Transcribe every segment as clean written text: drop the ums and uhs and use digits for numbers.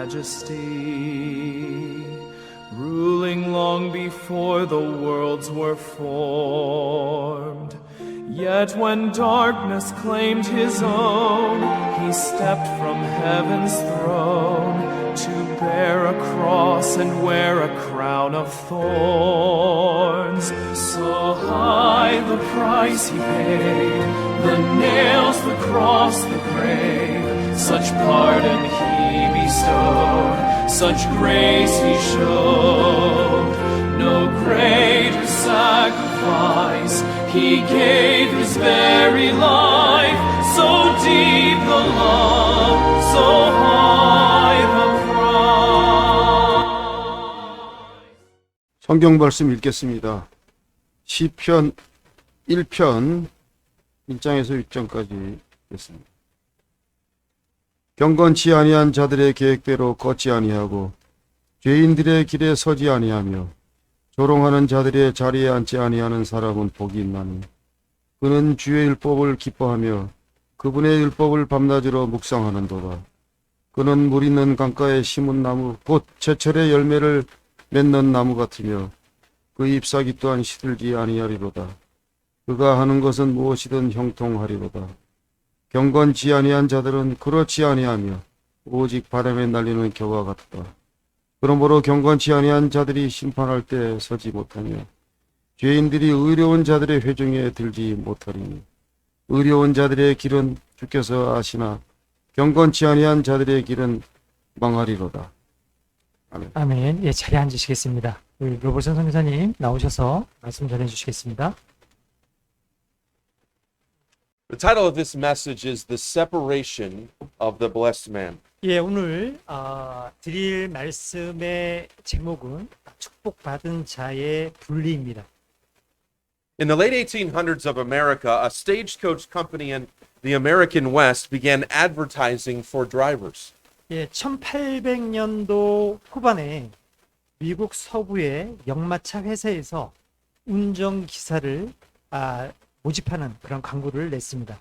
majesty, ruling long before the worlds were formed. Yet when darkness claimed his own, he stepped from heaven's throne to bear a cross and wear a crown of thorns. So high the price he paid, the nails, the cross, the grave, such pardon he bestowed, such grace he showed. No greater sacrifice, he gave his very life. So deep the love, so high the price. 성경 말씀 읽겠습니다. 시편 1편 1장에서 6장까지 읽겠습니다. 경건치 아니한 자들의 계획대로 걷지 아니하고 죄인들의 길에 서지 아니하며 조롱하는 자들의 자리에 앉지 아니하는 사람은 복이 있나니 그는 주의 율법을 기뻐하며 그분의 율법을 밤낮으로 묵상하는도다. 그는 물 있는 강가에 심은 나무 곧 제철의 열매를 맺는 나무 같으며 그 잎사귀 또한 시들지 아니하리로다. 그가 하는 것은 무엇이든 형통하리로다. 경건치 아니한 자들은 그렇지 아니하며 오직 바람에 날리는 겨와 같다. 그러므로 경건치 아니한 자들이 심판할 때 서지 못하며 죄인들이 의로운 자들의 회중에 들지 못하리니 의로운 자들의 길은 주께서 아시나 경건치 아니한 자들의 길은 망하리로다. 아멘. 아멘. 예, 자리에 앉으시겠습니다. 우리 로버슨 선교사님 나오셔서 말씀 전해 주시겠습니다. The title of this message is The Separation of the Blessed Man. 예, 오늘 드릴 말씀의 제목은 축복받은 자의 분리입니다. In the late 1800s of America, a stagecoach company in the American West began advertising for drivers. 예, 1800년도 후반에 미국 서부의 역마차 회사에서 운전기사를 모집하는 그런 광고를 냈습니다.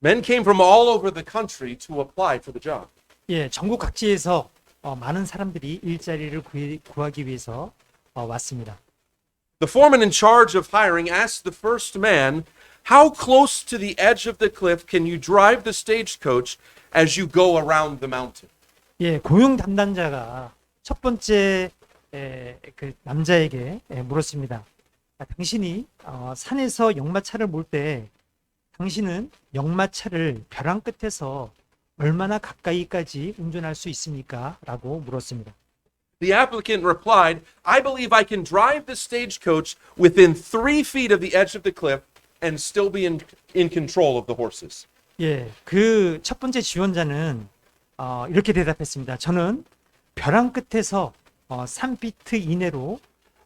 Men came from all over the country to apply for the job. 예, 전국 각지에서 많은 사람들이 일자리를 구하기 위해서 왔습니다. The foreman in charge of hiring asked the first man, "How close to the edge of the cliff can you drive the stagecoach as you go around the mountain?" 예, 고용 담당자가 첫 번째 그 남자에게 물었습니다. 당신이 산에서 역마차를 몰 때 당신은 역마차를 벼랑 끝에서 얼마나 가까이까지 운전할 수 있습니까? 라고 물었습니다. The applicant replied, "I believe I can drive the stagecoach within 3 feet of the edge of the cliff and still be in control of the horses." 예, 그 첫 번째 지원자는 이렇게 대답했습니다. 저는 벼랑 끝에서 3피트 이내로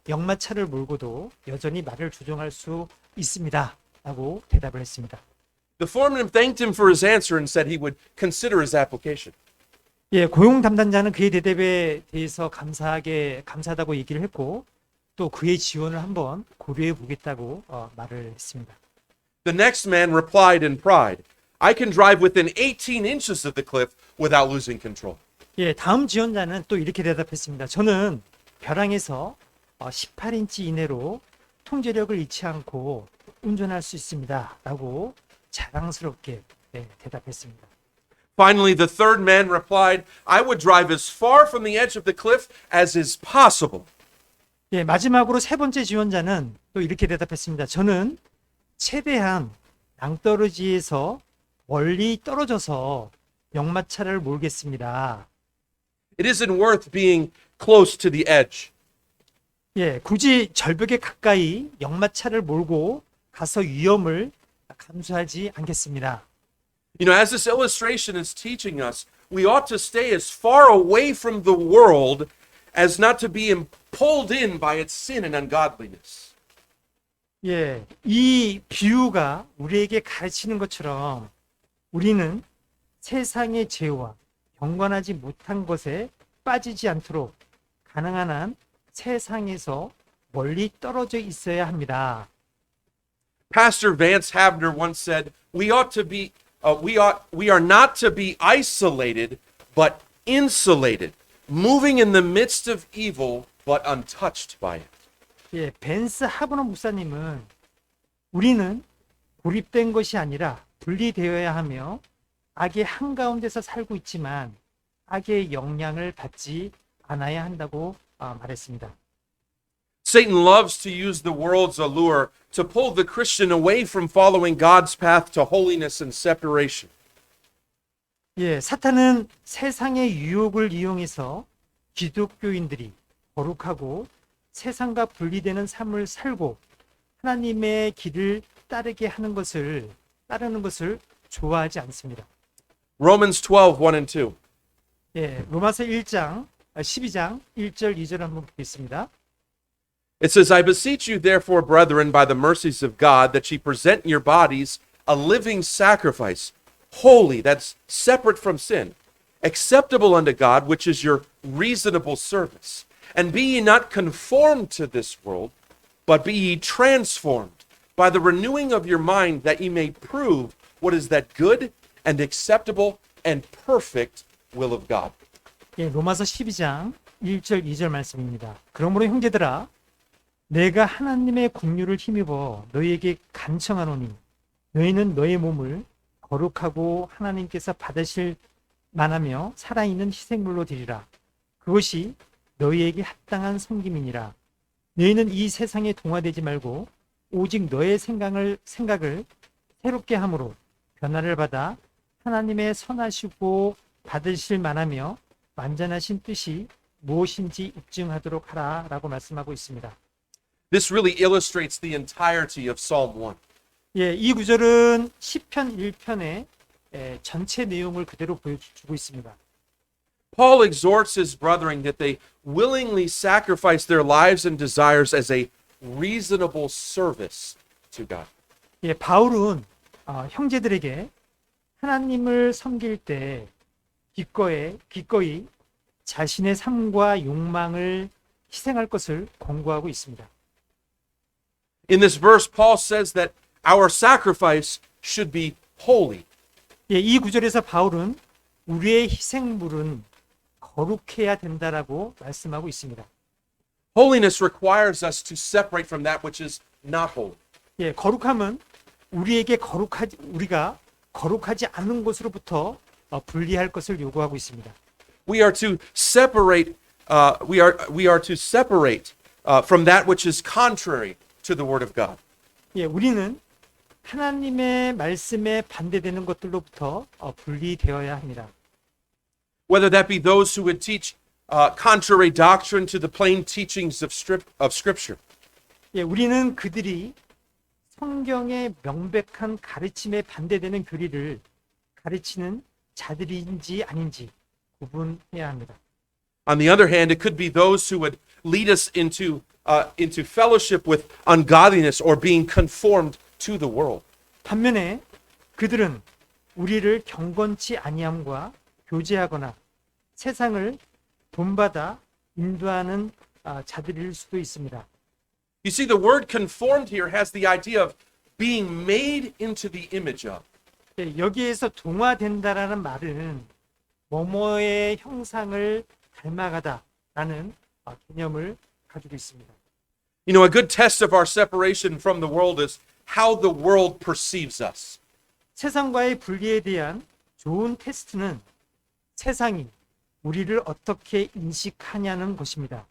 역마차를 몰고도 여전히 말을 조종할 수 있습니다. 라고 대답을 했습니다. The foreman thanked him for his answer and said he would consider his application. 예, 고용 담당자는 그의 대답에 대해서 감사하다고 얘기를 했고 또 그의 지원을 한번 고려해 보겠다고 말을 했습니다. The next man replied in pride, "I can drive within 18 inches of the cliff without losing control." 예, 다음 지원자는 또 이렇게 대답했습니다. 저는 벼랑에서 18인치 이내로 통제력을 잃지 않고 운전할 수 있습니다. 라고 자랑스럽게 대답했습니다. Finally, the third man replied, "I would drive as far from the edge of the cliff as is possible." 예, 마지막으로 세 번째 지원자는 또 이렇게 대답했습니다. 저는 최대한 낭떠러지에서 멀리 떨어져서 역마차를 몰겠습니다. It isn't worth being close to the edge. 예, 굳이 절벽에 가까이 역마차를 몰고 가서 위험을 감수하지 않겠습니다. You know, as this illustration is teaching us, we ought to stay as far away from the world as not to be pulled in by its sin and ungodliness. 예, 이 비유가 우리에게 가르치는 것처럼 우리는 세상의 죄와 경건하지 못한 것에 빠지지 않도록 가능한 한 세상에서 멀리 떨어져 있어야 합니다. Pastor Vance Havner once said, we are not to be isolated, but insulated, moving in the midst of evil, but untouched by it. 예, 벤스 하브너 목사님은 우리는 고립된 것이 아니라 분리되어야 하며 악의 한가운데서 살고 있지만 악의 영향을 받지 않아야 한다고 말했습니다. Satan loves to use the world's allure to pull the Christian away from following God's path to holiness and separation. 예, 사탄은 세상의 유혹을 이용해서 기독교인들이 거룩하고 세상과 분리되는 삶을 살고 하나님의 길을 따르는 것을 좋아하지 않습니다. Romans 12, 1 and 2. 예, 로마서 12장 1절 2절 한번 보겠습니다. It says, I beseech you, therefore, brethren, by the mercies of God, that ye present your bodies a living sacrifice, holy, that's separate from sin, acceptable unto God, which is your reasonable service. And be ye not conformed to this world, but be ye transformed by the renewing of your mind, that ye may prove what is that good and acceptable and perfect will of God. 예, 로마서 12장 1절 2절 말씀입니다. 그러므로 형제들아 내가 하나님의 긍휼을 힘입어 너희에게 간청하노니 너희는 너희 몸을 거룩하고 하나님께서 받으실 만하며 살아있는 희생물로 드리라. 그것이 너희에게 합당한 섬김이니라. 너희는 이 세상에 동화되지 말고 오직 너의 생각을 새롭게 함으로 변화를 받아 하나님의 선하시고 받으실 만하며 완전하신 뜻이 무엇인지 입증하도록 하라라고 말씀하고 있습니다. This really illustrates the entirety of Psalm 1. 예, 이 구절은 시편 1편의 전체 내용을 그대로 보여주고 있습니다. Paul exhorts his brethren that they willingly sacrifice their lives and desires as a reasonable service to God. 예, 바울은 형제들에게 하나님을 섬길 때 기꺼이 자신의 삶과 욕망을 희생할 것을 권고하고 있습니다. In this verse, Paul says that our sacrifice should be holy. 예, 이 구절에서 바울은 우리의 희생물은 거룩해야 된다라고 말씀하고 있습니다. Holiness requires us to separate from that which is not holy. 예, 거룩함은 우리가 거룩하지 않은 것으로부터 분리할 것을 요구하고 있습니다. We are to separate. We are to separate from that which is contrary to the Word of God. 예, 우리는 하나님의 말씀에 반대되는 것들로부터 분리되어야 합니다. Whether that be those who would teach contrary doctrine to the plain teachings of Scripture, 예, 우리는 그들이 성경의 명백한 가르침에 반대되는 교리를 가르치는 자들인지 아닌지 구분해야 합니다. on the other hand, it could be those who would lead us into fellowship with ungodliness or being conformed to the world. 반면에 그들은 우리를 경건치 아니함과 교제하거나 세상을 본받아 인도하는 자들일 수도 있습니다. You see, the word conformed here has the idea of being made into the image of. 예, 여기에서 동화된다라는 말은 뭐뭐의 형상을 닮아가다라는 개념을 가지고 있습니다. You know, a good test of our separation from the world is how the world perceives us. 세상과의 분리에 대한 좋은 테스트는 세상이 우리를 어떻게 인식하냐는 것입니다.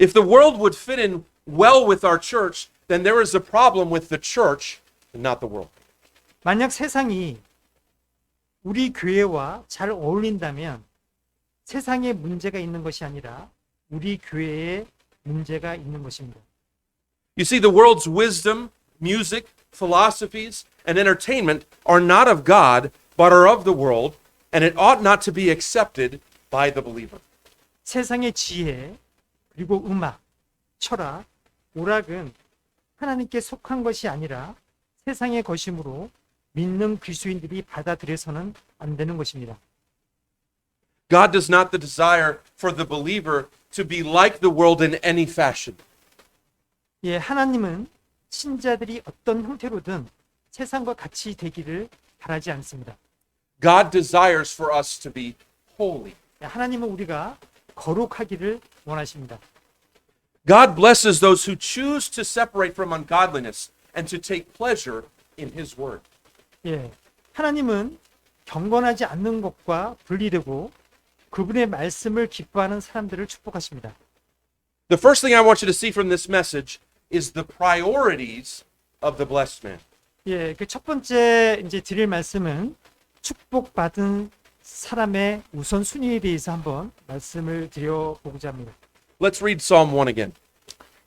If the world would fit in well with our church, then there is a problem with the church and not the world. 만약 세상이 우리 교회와 잘 어울린다면 세상에 문제가 있는 것이 아니라 우리 교회에 문제가 있는 것입니다. You see, the world's wisdom, music, philosophies, and entertainment are not of God, but are of the world, and it ought not to be accepted by the believer. 세상의 지혜, 그리고 음악, 철학, 오락은 하나님께 속한 것이 아니라 세상의 것이므로 믿는 그리스도인들이 받아들여서는 안 되는 것입니다. God does not desire for the believer to be like the world in any fashion. 예, 하나님은 신자들이 어떤 형태로든 세상과 같이 되기를 바라지 않습니다. God desires for us to be holy. 하나님은 우리가 거룩하기를 원하십니다. God blesses those who choose to separate from ungodliness and to take pleasure in His word. 예, 하나님은 경건하지 않는 것과 분리되고 그분의 말씀을 기뻐하는 사람들을 축복하십니다. The first thing I want you to see from this message is the priorities of the blessed man. 예, 그 첫 번째 이제 드릴 말씀은 축복받은 사람의 우선순위에 대해서 한번 말씀을 드려보고자 합니다. Let's read Psalm 1 again.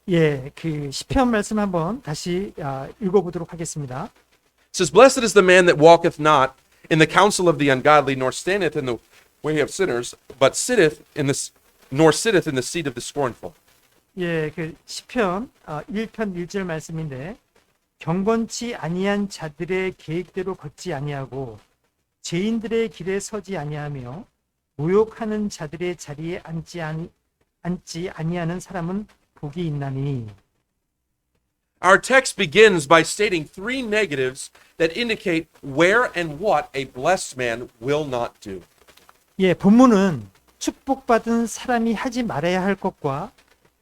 예, 그 시편 말씀 한번 다시 읽어보도록 하겠습니다. It says, Blessed is the man that walketh not in the counsel of the ungodly, nor standeth in the way of sinners, but sitteth in the seat of the scornful. 예, 그 시편 1편 1절 말씀인데 경건치 아니한 자들의 계획대로 걷지 아니하고 죄인들의 길에 서지 아니하며 모욕하는 자들의 자리에 앉지 아니하는 사람은 복이 있나니. Our text begins by stating three negatives that indicate where and what a blessed man will not do. 예, 본문은 축복받은 사람이 하지 말아야 할 것과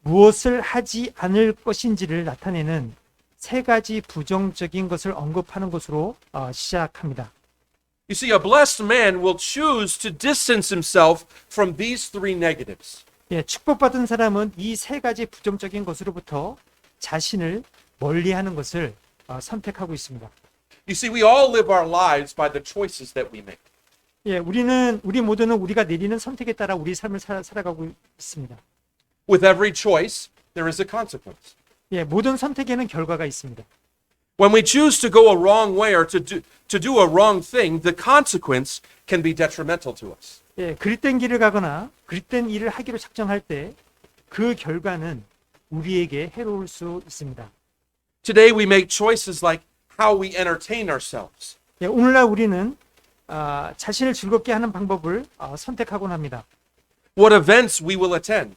무엇을 하지 않을 것인지를 나타내는 세 가지 부정적인 것을 언급하는 것으로 시작합니다. You see, a blessed man will choose to distance himself from these three negatives. 예, 축복받은 사람은 이 세 가지 부정적인 것으로부터 자신을 멀리하는 것을 선택하고 있습니다. You see, we all live our lives by the choices that we make. 예, 우리 모두는 우리가 내리는 선택에 따라 우리 삶을 살아가고 있습니다. With every choice, there is a consequence. 예, 모든 선택에는 결과가 있습니다. When we choose to go a wrong way or to do a wrong thing, the consequence can be detrimental to us. 예, 그릇된 길을 가거나 그릇된 일을 하기로 작정할 때 그 결과는 우리에게 해로울 수 있습니다. Today we make choices like how we entertain ourselves. 예, 오늘날 우리는 자신을 즐겁게 하는 방법을 선택하곤 합니다. What events we will attend.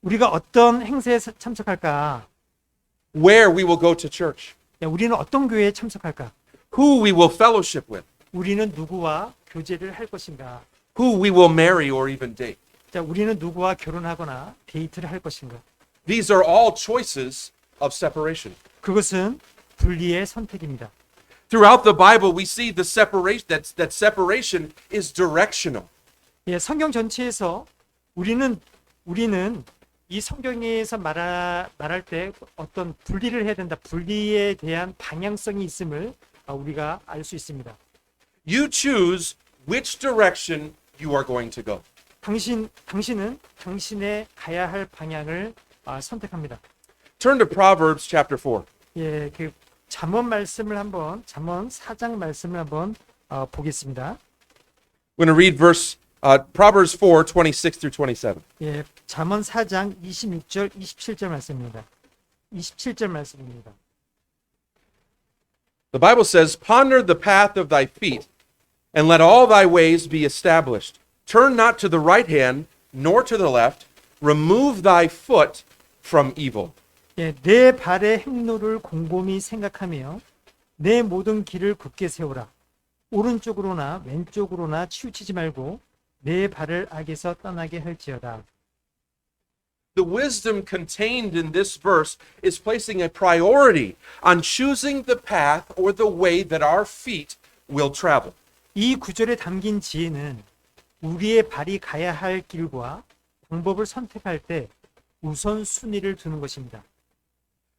우리가 어떤 행사에 참석할까? Where we will go to church. 야, 우리는 어떤 교회에 참석할까? Who we will fellowship with. 우리는 누구와 교제를 할 것인가? Who we will marry or even date. 자, 우리는 누구와 결혼하거나 데이트를 할 것인가? These are all choices of separation. 그것은 분리의 선택입니다. Throughout the Bible, we see the separation that separation is directional. 예, 성경 전체에서 우리는 이 성경에서 말할 때 어떤 분리를 해야 된다. 분리에 대한 방향성이 있음을 우리가 알 수 있습니다. You choose which direction you are going to go. 당신은 당신의 가야 할 방향을 선택합니다. Turn to Proverbs chapter 4. 예, 그 잠언 4장 말씀을 한번 보겠습니다. We're going to read Proverbs 4, 26 through 27. 예, 잠언 4장 26절, 27절 말씀입니다. 27절 말씀입니다. The Bible says, Ponder the path of thy feet, and let all thy ways be established. Turn not to the right hand, nor to the left. Remove thy foot from evil. 예, 내 발의 행로를 곰곰이 생각하며 내 모든 길을 굳게 세우라. 오른쪽으로나 왼쪽으로나 치우치지 말고 내 발을 악에서 떠나게 할지어다. The wisdom contained in this verse is placing a priority on choosing the path or the way that our feet will travel. 이 구절에 담긴 지혜는 우리의 발이 가야 할 길과 방법을 선택할 때 우선순위를 두는 것입니다.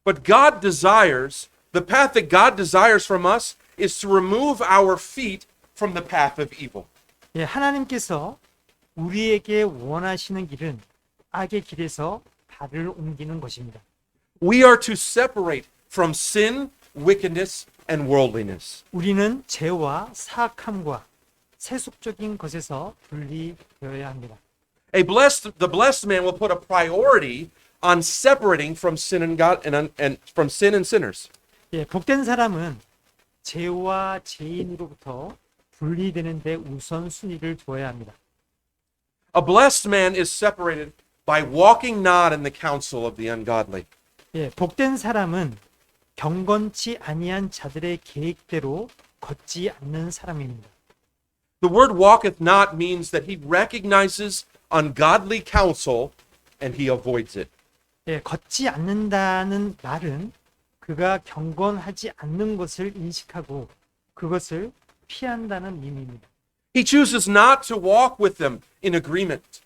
But the path that God desires from us is to remove our feet from the path of evil. 예, 하나님께서 우리에게 원하시는 길은 악의 길에서 발을 옮기는 것입니다. We are to separate from sin, wickedness, and worldliness. 우리는 죄와 사악함과 세속적인 것에서 분리되어야 합니다. The blessed man will put a priority on separating from sin and from sin and sinners. 예, 복된 사람은 죄와 죄인으로부터 분리되는 데 우선순위를 두어야 합니다. A blessed man is separated by walking not in the counsel of the ungodly. 예, 복된 사람은 경건치 아니한 자들의 계획대로 걷지 않는 사람입니다. The word walketh not means that he recognizes ungodly counsel and he avoids it. 예, 걷지 않는다는 말은 그가 경건하지 않는 것을 인식하고 그것을 피한다는 의미입니다. He chooses not to walk with them in agreement.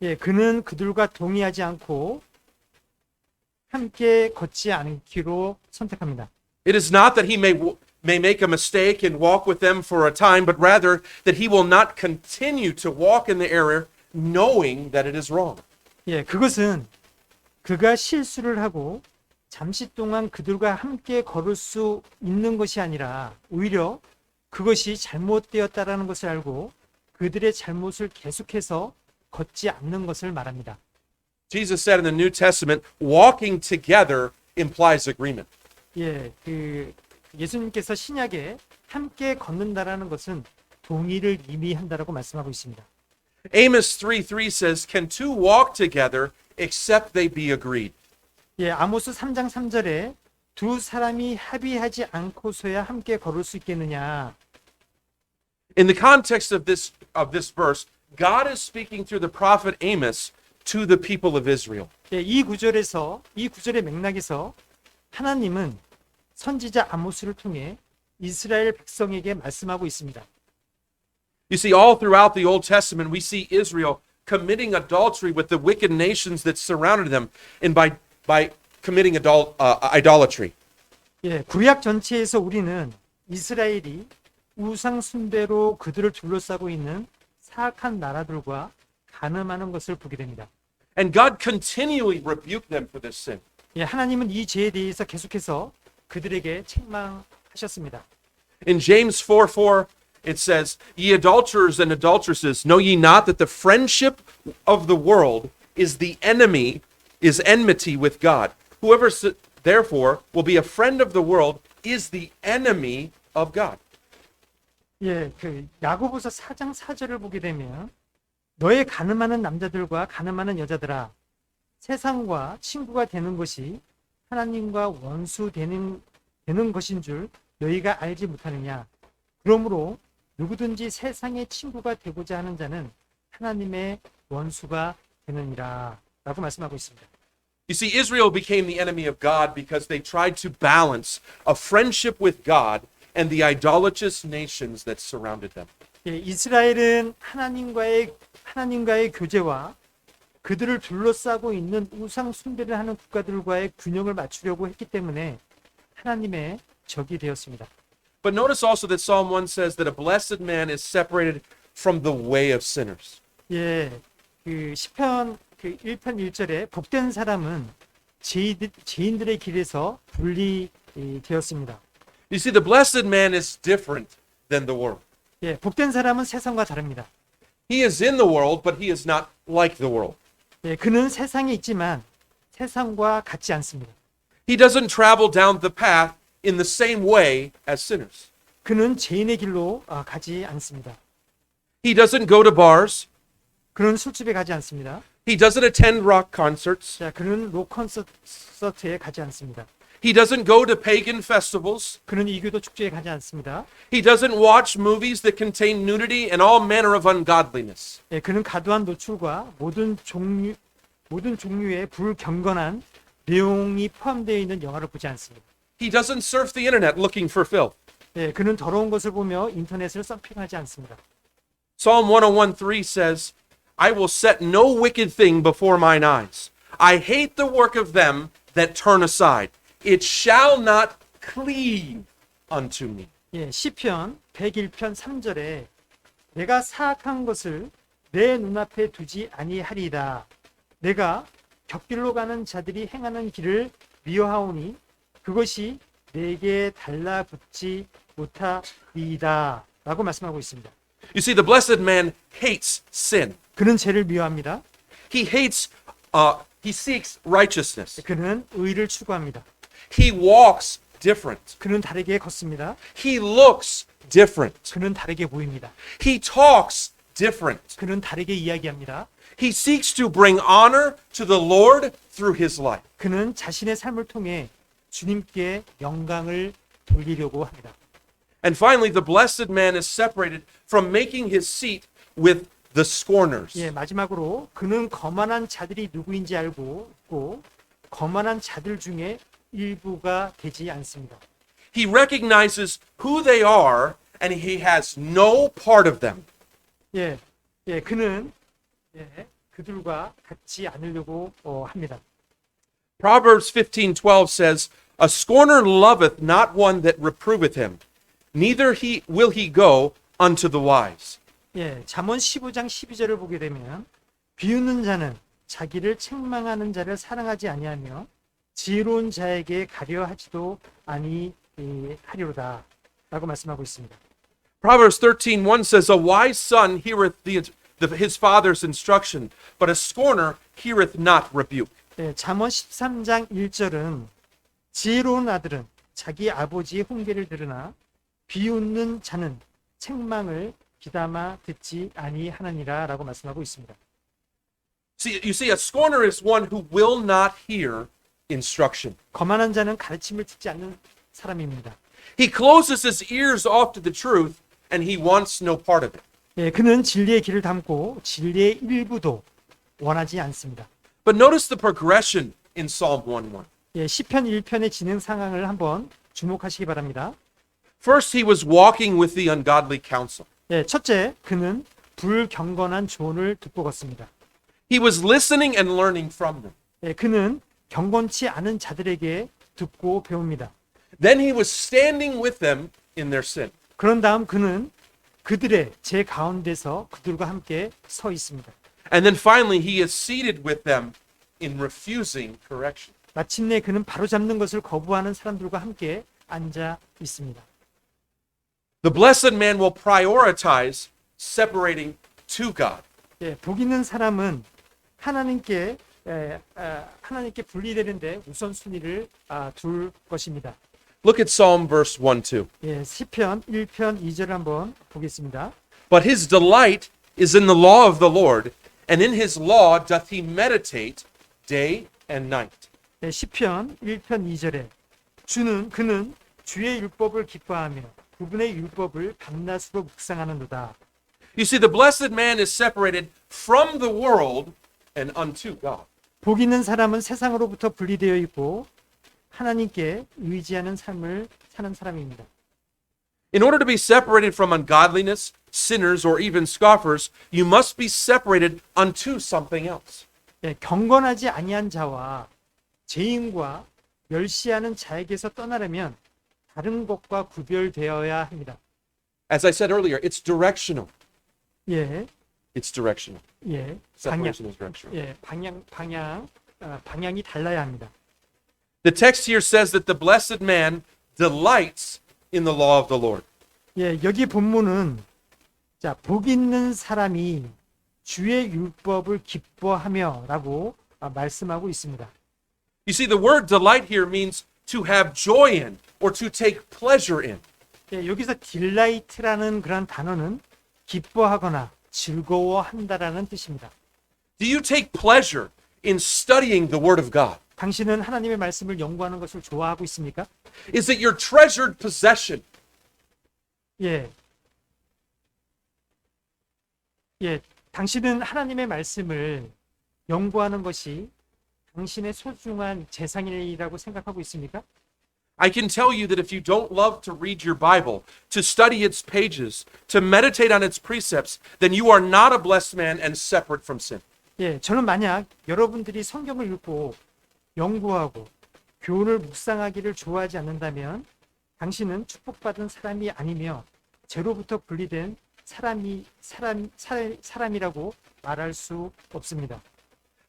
예, 그는 그들과 동의하지 않고 함께 걷지 않기로 선택합니다. It is not that he may make a mistake and walk with them for a time, but rather that he will not continue to walk in the error knowing that it is wrong. 예, 그것은 그가 실수를 하고 잠시 동안 그들과 함께 걸을 수 있는 것이 아니라 오히려 그것이 잘못되었다라는 것을 알고 그들의 잘못을 계속해서 걷지 않는 것을 말합니다. Jesus said in the New Testament, walking together implies agreement. 예, 예수님께서 신약에 함께 걷는다라는 것은 동의를 의미한다라고 말씀하고 있습니다. Amos 3:3 says, can two walk together except they be agreed? 예, 아모스 3장 3절에 두 사람이 합의하지 않고서야 함께 걸을 수 있겠느냐. In the context of this verse, God is speaking through the prophet Amos to the people of Israel. 예, 이 구절의 맥락에서 하나님은 선지자 아모스를 통해 이스라엘 백성에게 말씀하고 있습니다. You see, all throughout the Old Testament, we see Israel committing adultery with the wicked nations that surrounded them, and by committing idolatry. 예, 구약 전체에서 우리는 이스라엘이 우상 숭배로 그들을 둘러싸고 있는 사악한 나라들과 간음하는 것을 보게 됩니다. And God continually rebuked them for this sin. 예, 하나님은 이 죄에 대해서 계속해서 그들에게 책망하셨습니다. In James 4:4, it says, Ye adulterers and adulteresses, know ye not that the friendship of the world is enmity with God? Whoever therefore will be a friend of the world is the enemy of God. 예, 야고보서 4장 4절을 보게 되면 너의 간음하는 남자들과 간음하는 여자들아 세상과 친구가 되는 것이 하나님과 원수 되는 것인 줄 너희가 알지 못하느냐. 그러므로 누구든지 세상의 친구가 되고자 하는 자는 하나님의 원수가 되느니라 라고 말씀하고 있습니다. You see, Israel became the enemy of God because they tried to balance a friendship with God and the idolatrous nations that surrounded them. 예, 이스라엘은 하나님과의 교제와 그들을 둘러싸고 있는 우상 숭배를 하는 국가들과의 균형을 맞추려고 했기 때문에 하나님의 적이 되었습니다. But notice also that Psalm 1 says that a blessed man is separated from the way of sinners. 예, 시편 1편 1절에 복된 사람은 죄인들의 길에서 분리되었습니다. You see, the blessed man is different than the world. 예, 복된 사람은 세상과 다릅니다. He is in the world, but he is not like the world. 예, 그는 세상에 있지만 세상과 같지 않습니다. He doesn't travel down the path in the same way as sinners. 그는 죄인의 길로 가지 않습니다. He doesn't go to bars. 그는 술집에 가지 않습니다. He doesn't attend rock concerts. 자, 그는 록 콘서트에 가지 않습니다. He doesn't go to pagan festivals. 그는 이교도 축제에 가지 않습니다. He doesn't watch movies that contain nudity and all manner of ungodliness. 예, 그는 과도한 노출과 모든 종류의 불경건한 내용이 포함되어 있는 영화를 보지 않습니다. He doesn't surf the internet looking for filth. 예, 그는 더러운 것을 보며 인터넷을 서핑하지 않습니다. Psalm 101:3 says, I will set no wicked thing before mine eyes. I hate the work of them that turn aside. It shall not cleave unto me. 예, 시편 101편 3절에 내가 사악한 것을 내 눈앞에 두지 아니하리이다. 내가 곁길로 가는 자들이 행하는 길을 미워하오니 그것이 내게 달라붙지 못하리이다. 라고 말씀하고 있습니다. You see, the blessed man hates sin. 그는 죄를 미워합니다. He seeks righteousness. 그는 의를 추구합니다. He walks different. 그는 다르게 걷습니다. He looks different. 그는 다르게 보입니다. He talks different. 그는 다르게 이야기합니다. He seeks to bring honor to the Lord through his life. 그는 자신의 삶을 통해 주님께 영광을 돌리려고 합니다. And finally, the blessed man is separated from making his seat with the scorners. 예, 마지막으로 그는 거만한 자들이 누구인지 알고 있고 거만한 자들 중에 일부가 되지 않습니다. He recognizes who they are and he has no part of them. 예, 예, 그는 그들과 같지 않으려고 합니다. Proverbs 15:12 says, "A scorner loveth not one that reproveth him, neither will he go unto the wise." 예, 잠언 15장 12절을 보게 되면 비웃는 자는 자기를 책망하는 자를 사랑하지 아니하며 지혜로운 자에게 가려하지도 아니하리로다 라고 말씀하고 있습니다. Proverbs 13:1 says, "A wise son heareth his father's instruction, but a scorner heareth not rebuke." 예, 잠언 13장 1절은 지혜로운 아들은 자기 아버지의 훈계를 들으나 비웃는 자는 책망을 귀담아 듣지 아니하느니라 라고 말씀하고 있습니다. You see, a scorner is one who will not hear instruction. 거만한 자는 가르침을 듣지 않는 사람입니다. He closes his ears off to the truth and he wants no part of it. 예, 그는 진리의 길을 담고 진리의 일부도 원하지 않습니다. But notice the progression in Psalm 1:1. 예, 시편 1편의 진행 상황을 한번 주목하시기 바랍니다. First, he was walking with the ungodly counsel. 예, 첫째, 그는 불경건한 조언을 듣고 걷습니다. He was listening and learning from them. 예, 그는 경건치 않은 자들에게 듣고 배웁니다. Then he was standing with them in their sin. 그런 다음 그는 그들의 제 가운데서 그들과 함께 서 있습니다. And then finally, he is seated with them in refusing correction. 마침내 그는 바로잡는 것을 거부하는 사람들과 함께 앉아 있습니다. The blessed man will prioritize separating to God. 예, 복 있는 사람은 하나님께 분리되는데 우선순위를 둘 것입니다. Look at Psalm verse 1-2. 예, 시편 1편 2절 한번 보겠습니다. But his delight is in the law of the Lord, and in his law doth he meditate day and night. 예, 시편 1편 2절에 그는 주의 율법을 기뻐하며 그분의 율법을 밤낮으로 묵상하는도다. You see, the blessed man is separated from the world and unto God. 복 있는 사람은 세상으로부터 분리되어 있고 하나님께 의지하는 삶을 사는 사람입니다. In order to be separated from ungodliness, sinners, or even scoffers, you must be separated unto something else. 예, 경건하지 아니한 자와 죄인과 멸시하는 자에게서 떠나려면 다른 것과 구별되어야 합니다. As I said earlier, it's directional. 예, It's directional. 예, Separation is directional. 예, 방향이 달라야 합니다. The text here says that the blessed man delights in the law of the Lord. 예, 여기 본문은 자, 복 있는 사람이 주의 율법을 기뻐하며라고 말씀하고 있습니다. You see, the word delight here means to have joy in or to take pleasure in. 예, 여기서 딜라이트라는 그런 단어는 기뻐하거나 즐거워한다라는 뜻입니다. Do you take pleasure in studying the Word of God? 당신은 하나님의 말씀을 연구하는 것을 좋아하고 있습니까? Is it your treasured possession? 예. 예, 당신은 하나님의 말씀을 연구하는 것이 당신의 소중한 재산이라고 생각하고 있습니까? I can tell you that if you don't love to read your Bible, to study its pages, to meditate on its precepts, then you are not a blessed man and separate from sin. 예, 저는 만약 여러분들이 성경을 읽고 연구하고 교훈을 묵상하기를 좋아하지 않는다면 당신은 축복받은 사람이 아니며 죄로부터 분리된 사람이라고 말할 수 없습니다.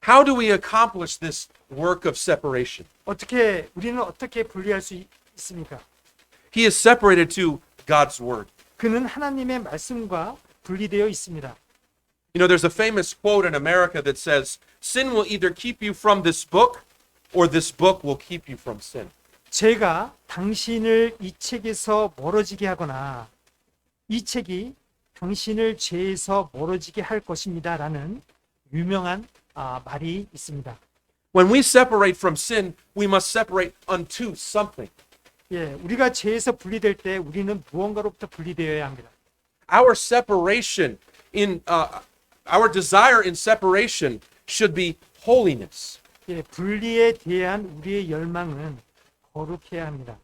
How do we accomplish this work of separation? 우리는 어떻게 분리할 수 있습니까? He is separated to God's Word. 그는 하나님의 말씀과 분리되어 있습니다. You know, there's a famous quote in America that says, sin will either keep you from this book or this book will keep you from sin. 죄가 당신을 이 책에서 멀어지게 하거나 이 책이 당신을 죄에서 멀어지게 할 것입니다. 라는 유명한 말이 있습니다. When we separate from sin, we must separate unto something. 예, 우리가 죄에서 분리될 때 우리는 무언가로부터 분리되어야 합니다. Our separation our desire in separation should be holiness. 예, 분리에 대한 우리의 열망은 거룩해야 합니다.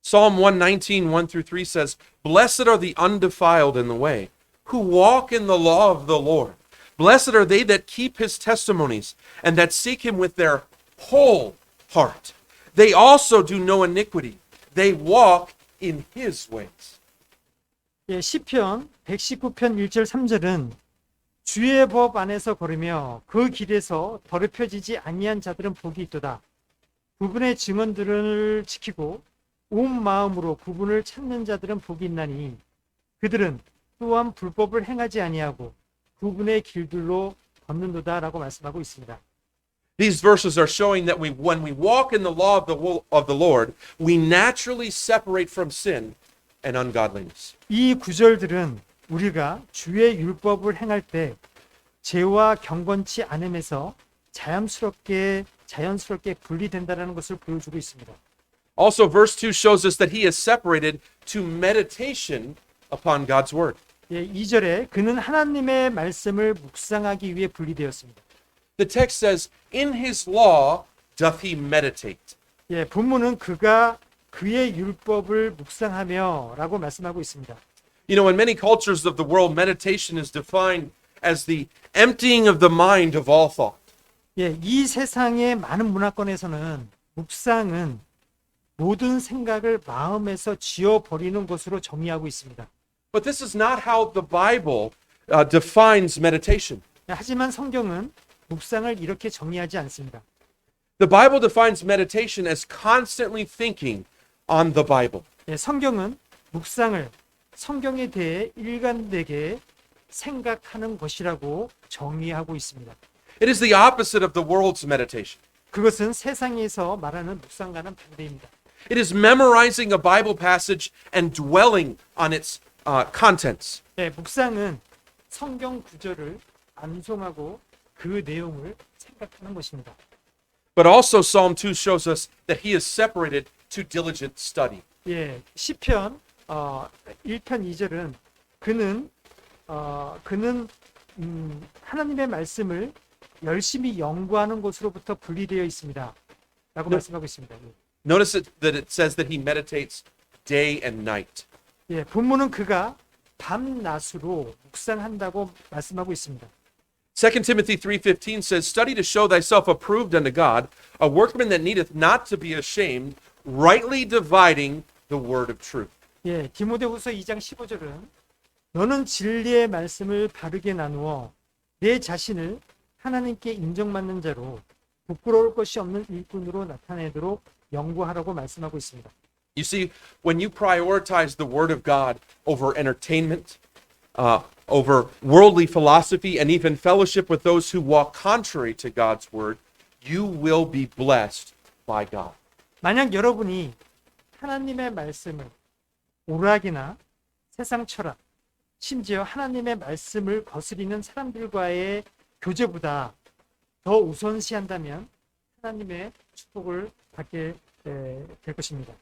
Psalm 119, 1 through 3 says, Blessed are the undefiled in the way, who walk in the law of the Lord. Blessed are they that keep his testimonies, and that seek him with their whole heart. They also do no iniquity. They walk in his ways. 예, 시편 119편 1절 3절은 주의 법 안에서 걸으며 그 길에서 더럽혀지지 아니한 자들은 복이 있도다. 구분의 증언들을 지키고 온 마음으로 구분을 찾는 자들은 복이 있나니 그들은 또한 불법을 행하지 아니하고 구분의 길들로 걷는도다라고 말씀하고 있습니다. These verses are showing that when we walk in the law of the Lord, we naturally separate from sin and ungodliness. 이 구절들은 우리가 주의 율법을 행할 때 죄와 경건치 않음에서 자연스럽게 분리된다라는 것을 보여주고 있습니다. Also, verse 2 shows us that he is separated to meditation upon God's word. 예, 2절에 그는 하나님의 말씀을 묵상하기 위해 분리되었습니다. The text says, In his law doth he meditate. 예, 본문은 그가 그의 율법을 묵상하며라고 말씀하고 있습니다. You know, in many cultures of the world, meditation is defined as the emptying of the mind of all thought. 예, 이 세상의 많은 문화권에서는 묵상은 모든 생각을 마음에서 지워버리는 것으로 정의하고 있습니다. But this is not how the Bible defines meditation. 하지만 성경은 묵상을 이렇게 정의하지 않습니다. The Bible defines meditation as constantly thinking on the Bible. 예, 성경은 묵상을 성경에 대해 일관되게 생각하는 것이라고 정의하고 있습니다. It is the opposite of the world's meditation. 그것은 세상에서 말하는 묵상과는 반대입니다. It is memorizing a Bible passage and dwelling on its contents. 예, 묵상은 성경 구절을 암송하고 그 내용을 생각하는 것입니다. But also Psalm 2 shows us that he is separated to diligent study. 예, 시편 1편 2절은 그는 하나님의 말씀을 열심히 연구하는 것으로부터 분리되어 있습니다. 라고 말씀하고 있습니다. Notice that it says that he meditates day and night. 예, 본문은 그가 밤낮으로 묵상한다고 말씀하고 있습니다. 2 Timothy 3:15 says, Study to show thyself approved unto God, a workman that needeth not to be ashamed, rightly dividing the word of truth. 예, 디모데후서 2장 15절은 너는 진리의 말씀을 바르게 나누어 내 자신을 하나님께 인정받는 자로 부끄러울 것이 없는 일꾼으로 나타내도록 연구하라고 말씀하고 있습니다. You see, when you prioritize the word of God over entertainment, over worldly philosophy, and even fellowship with those who walk contrary to God's word, you will be blessed by God. 만약 여러분이 하나님의 말씀을 오락이나 세상 철학, 심지어 하나님의 말씀을 거스리는 사람들과의 교제보다 더 우선시한다면 하나님의 축복을 받게 될 것입니다.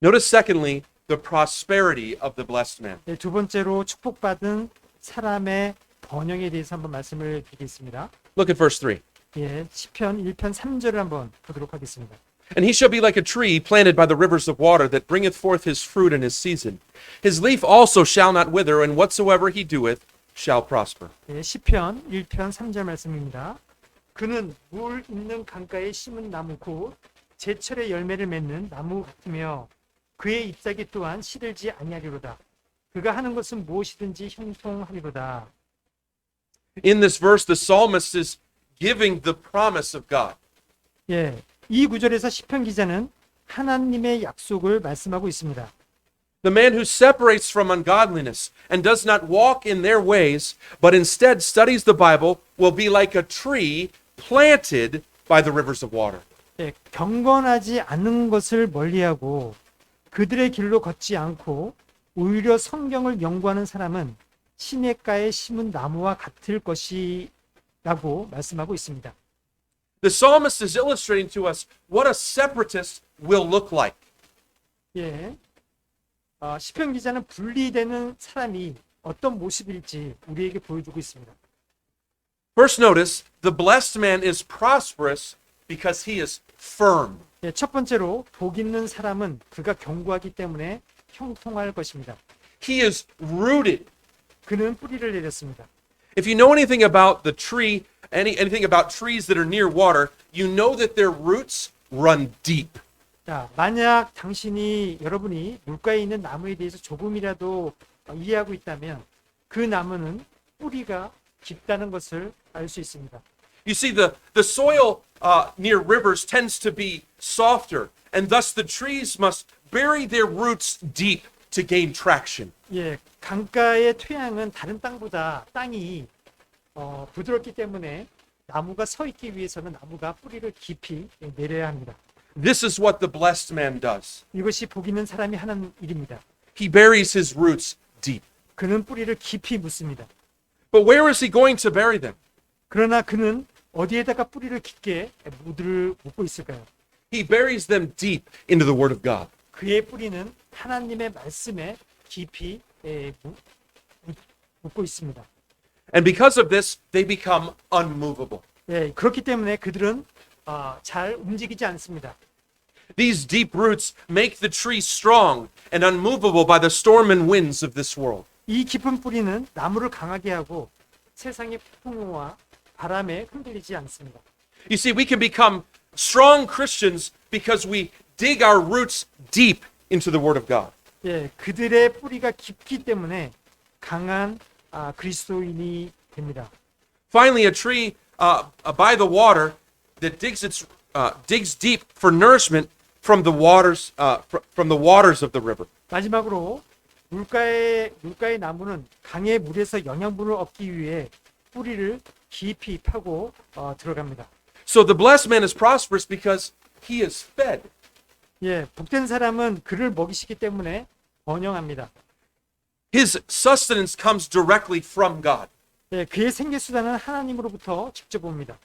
Notice, secondly, the prosperity of the blessed man. 네, 두 번째로 축복받은 사람의 번영에 대해서 한번 말씀을 드리겠습니다. Look at verse 3. 예, 시편 1편 3절을 한번 보도록 하겠습니다. And he shall be like a tree planted by the rivers of water that bringeth forth his fruit in his season. His leaf also shall not wither, and whatsoever he doeth shall prosper. 예, 시편 1편 3절 말씀입니다. 그는 물 있는 강가에 심은 나무 곧 제철의 열매를 맺는 나무 같으며 그의 잎사귀 또한 시들지 아니하리로다. 그가 하는 것은 무엇이든지 형통하리로다. In this verse, the psalmist is giving the promise of God. 예, 이 구절에서 시편 기자는 하나님의 약속을 말씀하고 있습니다. The man who separates from ungodliness and does not walk in their ways, but instead studies the Bible, will be like a tree planted by the rivers of water. 예, 경건하지 않은 것을 멀리하고 그들의 길로 걷지 않고 오히려 성경을 연구하는 사람은 시냇가에 심은 나무와 같을 것이라고 말씀하고 있습니다. The psalmist is illustrating to us what a separatist will look like. 예. 시편 기자는 분리되는 사람이 어떤 모습일지 우리에게 보여주고 있습니다. First, notice the blessed man is prosperous because he is firm. 예, 첫 번째로 복 있는 사람은 그가 견고하기 때문에 형통할 것입니다. He is rooted. 그는 뿌리를 내렸습니다. If you know anything about the tree, anything about trees that are near water, you know that their roots run deep. 자, 만약 여러분이 물가에 있는 나무에 대해서 조금이라도 이해하고 있다면 그 나무는 뿌리가 깊다는 것을 알 수 있습니다. You see, the soil near rivers tends to be softer, and thus the trees must bury their roots deep to gain traction. 예, 강가의 토양은 다른 땅보다 땅이 부드럽기 때문에 나무가 서 있기 위해서는 나무가 뿌리를 깊이 내려야 합니다. This is what the blessed man does. 이것이 복 있는 사람이 하는 일입니다. He buries his roots deep. 그는 뿌리를 깊이 묻습니다. But where is he going to bury them? 그러나 그는 어디에다가 뿌리를 깊게 묻고 있을까요? He buries them deep into the Word of God. 그의 뿌리는 하나님의 말씀에 깊이 묻고 있습니다. And because of this, they become unmovable. 예, 그렇기 때문에 그들은 잘 움직이지 않습니다. These deep roots make the tree strong and unmovable by the storm and winds of this world. 이 깊은 뿌리는 나무를 강하게 하고 세상의 풍우와 바람에 흔들리지 않습니다. You see, we can become strong Christians because we dig our roots deep into the Word of God. 예, 그들의 뿌리가 깊기 때문에 강한 그리스도인이 됩니다. Finally, a tree by the water that digs deep for nourishment from the waters of the river. 마지막으로 물가의 나무는 강의 물에서 영양분을 얻기 위해 뿌리를 깊이 파고 들어갑니다. So the blessed man is prosperous because he is fed. 예, 복된 사람은 그를 먹이시기 때문에 번영합니다. His sustenance comes directly from God. 예, 그의 생계수단은 하나님으로부터 직접 옵니다.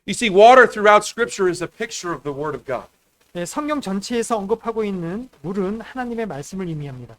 You see, water throughout Scripture is a picture of the Word of God. 예, 성경 전체에서 언급하고 있는 물은 하나님의 말씀을 의미합니다.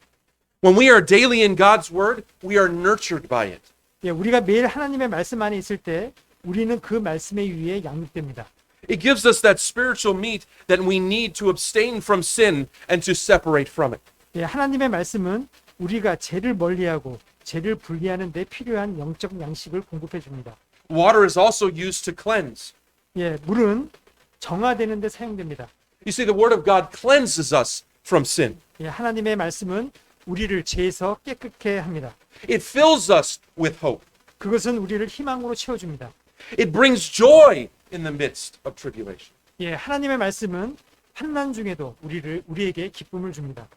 When we are daily in God's Word, we are nurtured by it. 예, 우리가 매일 하나님의 말씀 안에 있을 때 우리는 그 말씀에 의해 양육됩니다. It gives us that spiritual meat that we need to abstain from sin and to separate from it. 예, 하나님의 말씀은 우리가 죄를 멀리하고 죄를 분리하는 데 필요한 영적 양식을 공급해 줍니다. Water is also used to cleanse. 예, 물은 정화되는 데 사용됩니다. You see, the Word of God cleanses us from sin. 예, 하나님의 말씀은 우리를 죄에서 깨끗게 합니다. It fills us with hope. 그것은 우리를 희망으로 채워줍니다. It brings joy in the midst of tribulation. 예, 하나님의 말씀은 환난 중에도 우리에게 기쁨을 줍니다.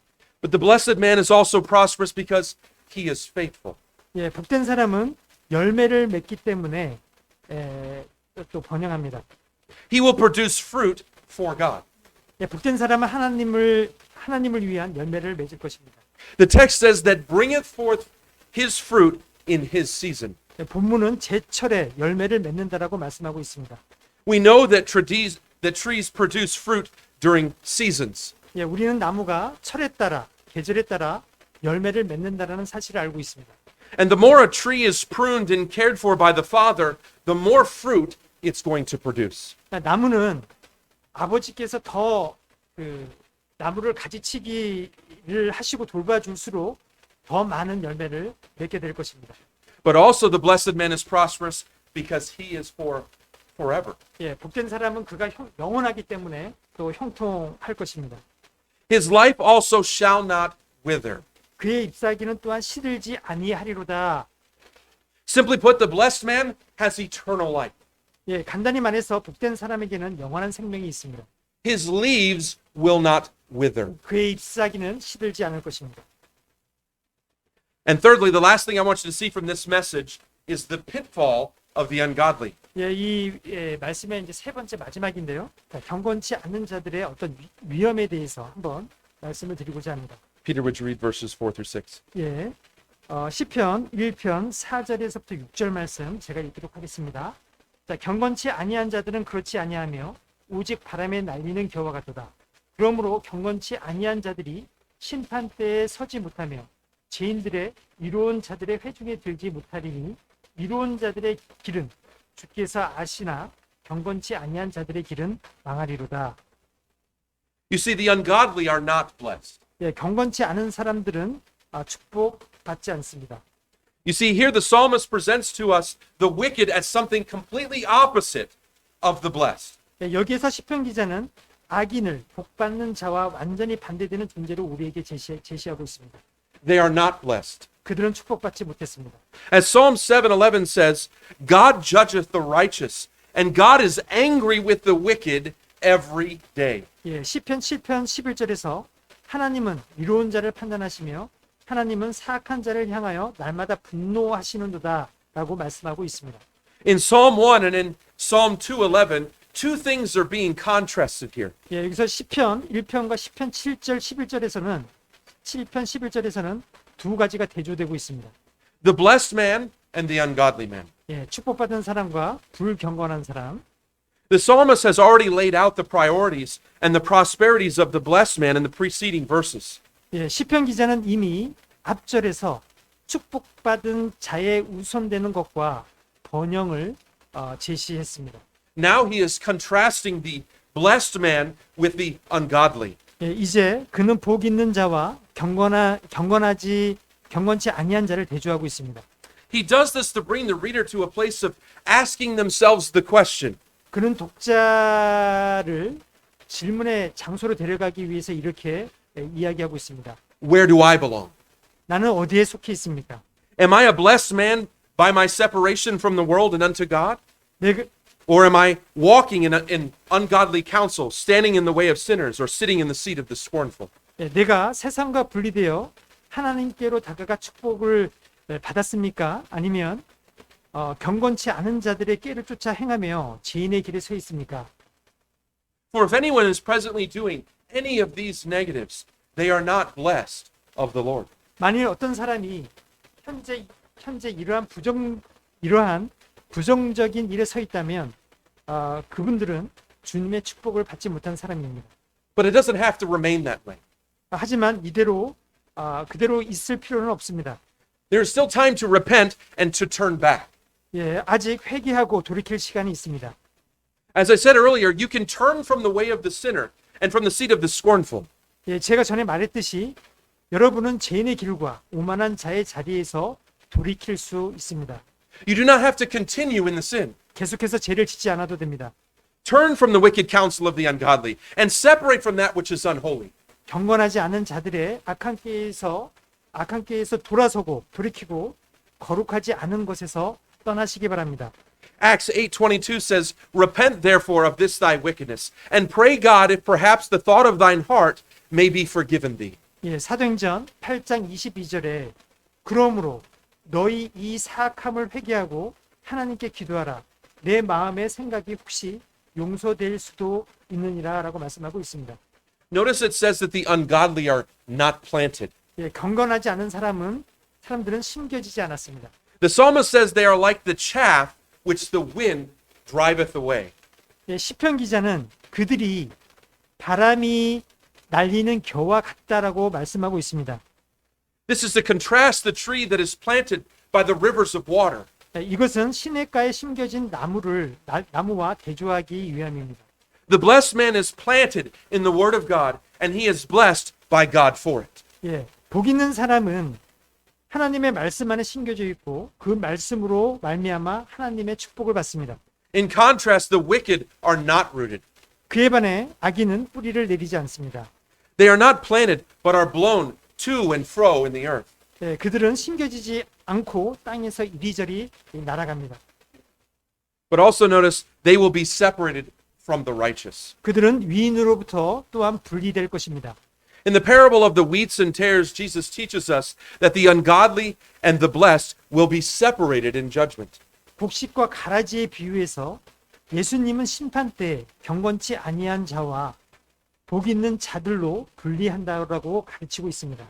But the blessed man is also prosperous because he is faithful. 예, 복된 사람은 열매를 맺기 때문에 또 번영합니다. He will produce fruit for God. 예, 복된 사람은 하나님을 위한 열매를 맺을 것입니다. The text says that bringeth forth his fruit in his season. 예, 본문은 제철에 열매를 맺는다라고 말씀하고 있습니다. We know that trees produce fruit during seasons. 예, 우리는 나무가 철에 따라 계절에 따라 열매를 맺는다라는 사실을 알고 있습니다. And the more a tree is pruned and cared for by the Father, the more fruit it's going to produce. 나무는 아버지께서 더 나무를 가지치기를 하시고 돌봐줄수록 더 많은 열매를 맺게 될 것입니다. But also the blessed man is prosperous because he is for forever. 예, 복된 사람은 그가 영원하기 때문에 또 형통할 것입니다. His life also shall not wither. 그의 잎사귀는 또한 시들지 아니하리로다. Simply put, the blessed man has eternal life. 예, 간단히 말해서 복된 사람에게는 영원한 생명이 있습니다. His leaves will not wither. 그의 잎사귀는 시들지 않을 것입니다. And thirdly, the last thing I want you to see from this message is the pitfall of the ungodly. 예, 이 말씀의 이제 세 번째 마지막인데요. 자, 경건치 않는 자들의 어떤 위험에 대해서 한번 말씀을 드리고자 합니다. Peter, would you read verses 4 through 6? 예, 시편 1편 4절에서부터 6절 말씀 제가 읽도록 하겠습니다. 자, 경건치 아니한 자들은 그렇지 아니하며 오직 바람에 날리는 겨와 같도다. 그러므로 경건치 아니한 자들이 심판대에 서지 못하며 죄인들의 이로운 자들의 회중에 들지 못하리니 이로운 자들의 길은 주께서 아시나 경건치 아니한 자들의 길은 망하리로다. You see, the ungodly are not blessed. 예, 경건치 않은 사람들은 축복받지 않습니다. You see, here the psalmist presents to us the wicked as something completely opposite of the blessed. 예, 여기에서 시편 기자는 악인을 복받는 자와 완전히 반대되는 존재로 우리에게 제시하고 있습니다. They are not blessed. 그들은 축복받지 못했습니다. As Psalm 7:11 says, God judgeth the righteous, and God is angry with the wicked every day. 예, 시편 7편 11절에서 하나님은 이로운 자를 판단하시며 하나님은 사악한 자를 향하여 날마다 분노하시는도다 라고 말씀하고 있습니다. In Psalm 1 and in Psalm 2:11, two things are being contrasted here. 예, 여기서 시편 1편과 시편 7절 11절에서는 7편 11절에서는 두 가지가 대조되고 있습니다. The blessed man and the ungodly man. 예, 축복받은 사람과 불경건한 사람. The psalmist has already laid out the priorities and the prosperities of the blessed man in the preceding verses. 예, 시편 기자는 이미 앞절에서 축복받은 자의 우선되는 것과 번영을 제시했습니다. Now he is contrasting the blessed man with the ungodly. 예, 이제 그는 복 있는 자와 경건치 아니한 자를 대조하고 있습니다. He does this to bring the reader to a place of asking themselves the question, 그는 독자를 질문의 장소로 데려가기 위해서 이렇게 이야기하고 있습니다. where do I belong? 나는 어디에 속해 있습니까? Am I a blessed man by my separation from the world and unto God? 내, Or am I walking in ungodly counsel, standing in the way of sinners, or sitting in the seat of the scornful? 내가 세상과 분리되어 하나님께로 다가가 축복을 받았습니까? 아니면 경건치 않은 자들의 꾀를 쫓아 행하며 죄인의 길에 서 있습니까? For if anyone is presently doing any of these negatives, they are not blessed of the Lord. 만일 어떤 사람이 현재 이러한 부정적인 일에 서 있다면 그분들은 주님의 축복을 받지 못한 사람입니다. But it doesn't have to remain that way. 하지만 그대로 있을 필요는 없습니다. There is still time to repent and to turn back. 예, 아직 회개하고 돌이킬 시간이 있습니다. As I said earlier, you can turn from the way of the sinner and from the seat of the scornful. 예, 제가 전에 말했듯이 여러분은 죄인의 길과 오만한 자의 자리에서 돌이킬 수 있습니다. You do not have to continue in the sin. 계속해서 죄를 짓지 않아도 됩니다. Turn from the wicked counsel of the ungodly and separate from that which is unholy. 경건하지 않은 자들의 악한 꾀에서 돌이키고 거룩하지 않은 것에서 떠나시기 바랍니다. Acts 8:22 says, Repent therefore of this thy wickedness, and pray God if perhaps the thought of thine heart may be forgiven thee. 예, 사도행전 8장 22절에 그러므로 너희 이 사악함을 회개하고 하나님께 기도하라. 내 마음의 생각이 혹시 용서될 수도 있느니라 라고 말씀하고 있습니다. Notice it says that the ungodly are not planted. 예, 경건하지 않은 사람들은 심겨지지 않았습니다. The psalmist says they are like the chaff which the wind driveth away. 예, 시편 기자는 그들이 바람이 날리는 겨와 같다라고 말씀하고 있습니다. This is to contrast the tree that is planted by the rivers of water. 예, 이것은 시냇가에 심겨진 나무와 대조하기 위함입니다. The blessed man is planted in the word of God, and he is blessed by God for it. 예, 복 있는 사람은 하나님의 말씀 안에 심겨져 있고 그 말씀으로 말미암아 하나님의 축복을 받습니다. In contrast, the wicked are not rooted. 그에 반해 악인은 뿌리를 내리지 않습니다. They are not planted, but are blown to and fro in the earth. 예, 그들은 심겨지지 않고 땅에서 이리저리 날아갑니다. But also notice they will be separated from the righteous. 그들은 위인으로부터 또한 분리될 것입니다. In the parable of the wheats and tares, Jesus teaches us that the ungodly and the blessed will be separated in judgment. 곡식과 가라지의 비유에서 예수님은 심판 때 경건치 아니한 자와 복 있는 자들로 분리한다라고 가르치고 있습니다.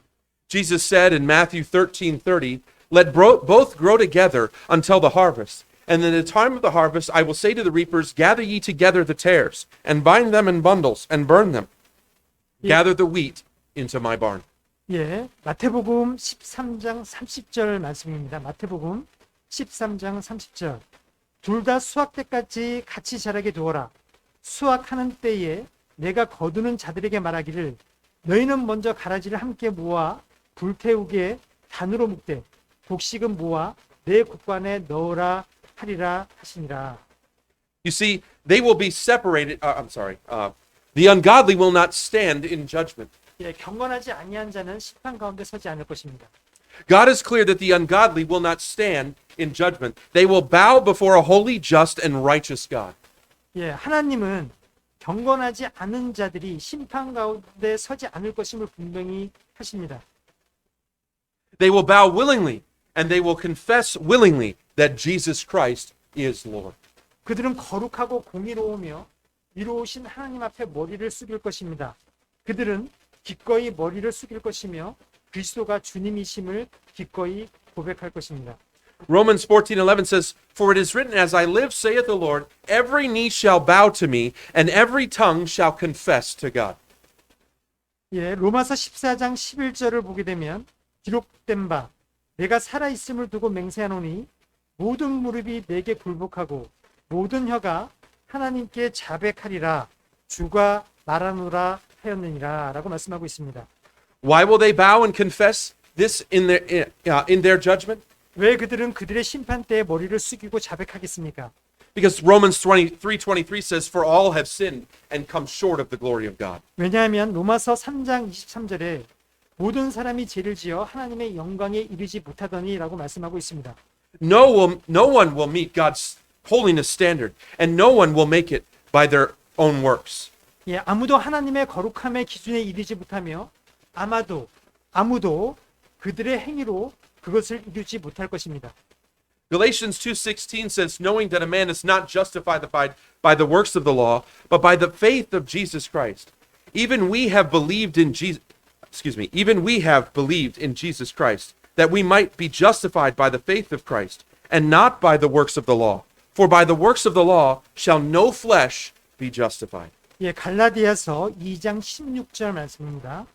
Jesus said in Matthew 13:30, Let both grow together until the harvest. And in the time of the harvest, I will say to the reapers, Gather ye together the tares, and bind them in bundles, and burn them. gather the wheat into my barn. 예, 마태복음 13장 30절 말씀입니다. 마태복음 13장 30절. 둘 다 수확 때까지 같이 자라게 두어라. 수확하는 때에 내가 거두는 자들에게 말하기를 너희는 먼저 가라지를 함께 모아 불태우게 단으로 묶되 곡식은 모아 내 곡관에 넣으라 하리라 하시니라. You see, they will be separated. The ungodly will not stand in judgment. 예, 경건하지 아니한 자는 심판 가운데 서지 않을 것입니다. God is clear that the ungodly will not stand in judgment. They will bow before a holy, just, and righteous God. 예, 하나님은 경건하지 않은 자들이 심판 가운데 서지 않을 것임을 분명히 하십니다. They will bow willingly, and they will confess willingly that Jesus Christ is Lord. 그들은 거룩하고 공의로우며 이로우신 하나님 앞에 머리를 숙일 것입니다. 그들은 기꺼이 머리를 숙일 것이며 그리스도가 주님이심을 기꺼이 고백할 것입니다. Romans 14:11 says, "For it is written, as I live, saith the Lord, every knee shall bow to me, and every tongue shall confess to God." 예, 로마서 14장 11절을 보게 되면 기록된 바 내가 살아 있음을 두고 맹세하노니 모든 무릎이 내게 굴복하고 모든 혀가 하나님께 자백하리라 주가 말하노라 하였느니라라고 말씀하고 있습니다. Why will they bow and confess this in their judgment? 왜 그들은 그들의 심판 때에 머리를 숙이고 자백하겠습니까? Because Romans 23:23 says, "For all have sinned and come short of the glory of God." 왜냐하면 로마서 3장 23절에 모든 사람이 죄를 지어 하나님의 영광에 이르지 못하더니라고 말씀하고 있습니다. No one will meet God's holiness standard, and no one will make it by their own works. 예, 아무도 하나님의 거룩함의 기준에 이르지 못하며 아무도 그들의 행위로 그것을 이루지 못할 것입니다. Galatians 2:16 says, "Knowing that a man is not justified by the works of the law, but by the faith of Jesus Christ. Even we have believed in Jesus Christ, that we might be justified by the faith of Christ, and not by the works of the law. For by the works of the law shall no flesh be justified." 예, 갈라디아서 2장 16절 말씀입니다.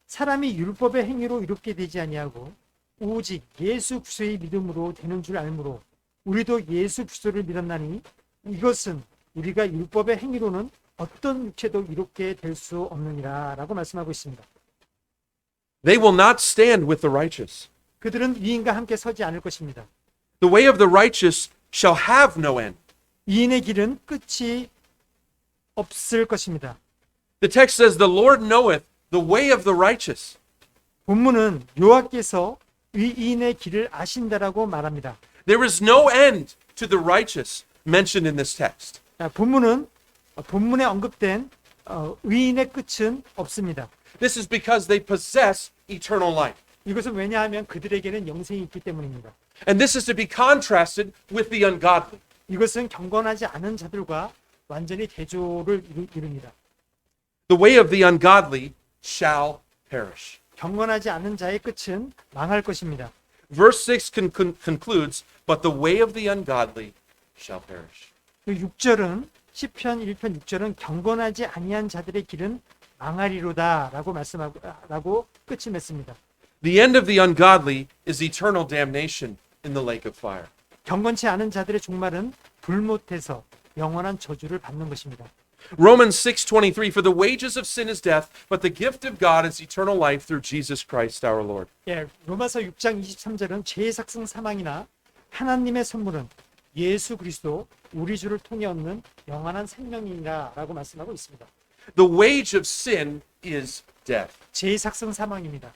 사람이 율법의 행위로 이롭게 되지 아니하고 오직 예수 그리스도의 믿음으로 되는 줄 알므로 우리도 예수 그리스도를 믿었나니 이것은 우리가 율법의 행위로는 어떤 육체도 이롭게 될 수 없느니라라고 말씀하고 있습니다. They will not stand with the righteous. 그들은 의인과 함께 서지 않을 것입니다. The way of the righteous shall have no end. 의인의 길은 끝이 없을 것입니다. The text says, "The Lord knoweth the way of the righteous." 본문은 여호와께서 의인의 길을 아신다라고 말합니다. There is no end to the righteous mentioned in this text. 본문에 언급된 의인의 끝은 없습니다. This is because they possess eternal life. 이것은 왜냐하면 그들에게는 영생이 있기 때문입니다. And this is to be contrasted with the ungodly. 이것은 경건하지 않은 자들과 완전히 대조를 이룹니다. The way of the ungodly shall perish. 경건하지 않은 자의 끝은 망할 것입니다. Verse 6 concludes, "But the way of the ungodly shall perish." 6절은 시편 1편 6절은 경건하지 아니한 자들의 길은 망하리로다라고 말씀하고 끝을 맺습니다. The end of the ungodly is eternal damnation in the lake of fire. 경건치 않은 자들의 종말은 불못에서 영원한 저주를 받는 것입니다. Romans 6:23, "For the wages of sin is death, but the gift of God is eternal life through Jesus Christ our Lord." 예, 로마서 6장 23절은 죄의 삭승 사망이나 하나님의 선물은 예수 그리스도 우리 주를 통해 얻는 영원한 생명이라라고 말씀하고 있습니다. The wage of sin is death. 죄의 삭승 사망입니다.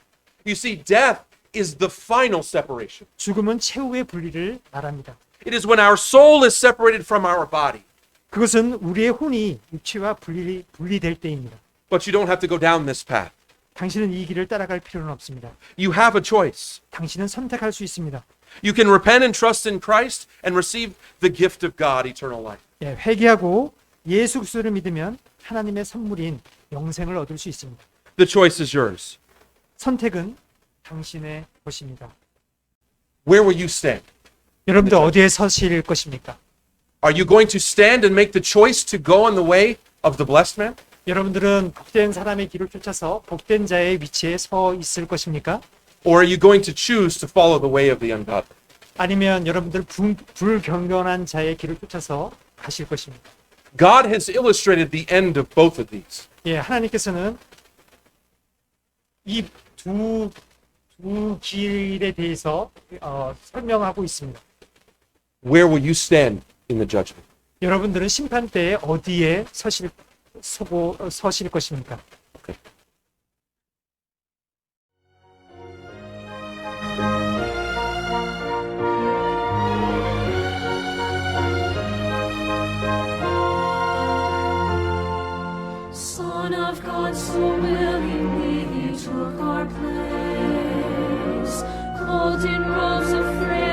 You see, death is the final separation. 죽음은 최후의 분리를 말합니다. It is when our soul is separated from our body. 그것은 우리의 혼이 육체와 분리될 때입니다. But you don't have to go down this path. 당신은 이 길을 따라갈 필요는 없습니다. You have a choice. 당신은 선택할 수 있습니다. You can repent and trust in Christ and receive the gift of God, eternal life. 예, 회개하고 예수 그리스도를 믿으면 하나님의 선물인 영생을 얻을 수 있습니다. The choice is yours. 선택은 당신의 것입니다. Where will you stand? 여러분들 어디에 서실 것입니까? Are you going to stand and make the choice to go on the way of the blessed man? 여러분들은 복된 사람의 길을 쫓아서 복된 자의 위치에 서 있을 것입니까? Or are you going to choose to follow the way of the ungodly? 아니면 여러분들 불경건한 자의 길을 쫓아서 가실 것입니까? God has illustrated the end of both of these. 예, 하나님께서는 이 두 길에 대해서 설명하고 있습니다. Where will you stand in the judgment? 여러분들은 심판 때에 어디에 서실 것입니까? Son of God, so willingly he took our place, clothed in robes of fragrance.